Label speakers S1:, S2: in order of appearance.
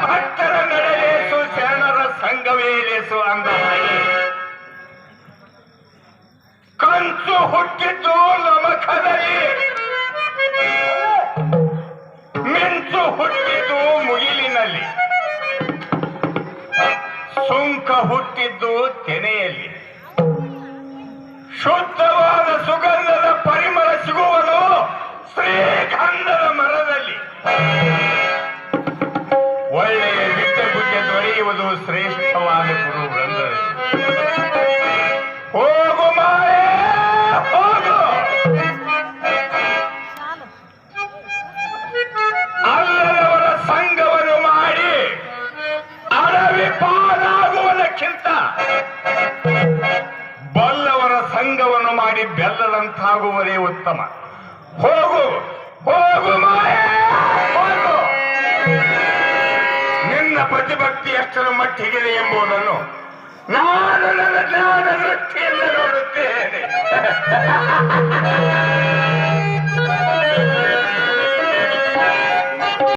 S1: ಭಕ್ತರ ನಡೆಲೇಸು ಶರಣರ ಸಂಘವೇಲೇಸು ಅಂದ ಹಾಗೆ ಕಂಚು ಹುಟ್ಟಿದ್ದು ನಮಖದಲ್ಲಿ, ಮಿಂಚು ಹುಟ್ಟಿದ್ದು ಮುಗಿಲಿನಲ್ಲಿ, ಸುಂಕ ಹುಟ್ಟಿದ್ದು ತೆನೆಯಲ್ಲಿ, ಶುದ್ಧವಾದ ಸುಗಂಧದ ಪರಿಮಳ ಸಿಗುವುದು ಶ್ರೀಗಂಧದ ಮರದಲ್ಲಿ, ಒಳ್ಳೆಯ ವಿದ್ಯೆ ಬುದ್ಧಿ ದೊರೆಯುವುದು ಶ್ರೇಷ್ಠವಾದ ಗುರು ವೃಂದದಲ್ಲಿ. ಹೋಗು ಮಾಯೆ ಹೋಗು, ಅಲ್ಲದವರ ಸಂಘವನ್ನು ಮಾಡಿ ಅಡವಿ ಪಾಲಾಗುವುದಕ್ಕಿಂತ ಬಲ್ಲವರ ಸಂಘವನ್ನು ಮಾಡಿ ಬೆಲ್ಲದಂತಾಗುವುದೇ ಉತ್ತಮ. ಹೋಗು ಹೋಗು ಮಾಯೆ ಹೋಗು. ನಿನ್ನ ಪ್ರತಿಭಕ್ತಿ ಎಷ್ಟರ ಮಟ್ಟಿಗಿದೆ ಎಂಬುದನ್ನು ನಾನು ನನ್ನ ಜ್ಞಾನ ದೃಷ್ಟಿಯಿಂದ ನೋಡುತ್ತೇನೆ.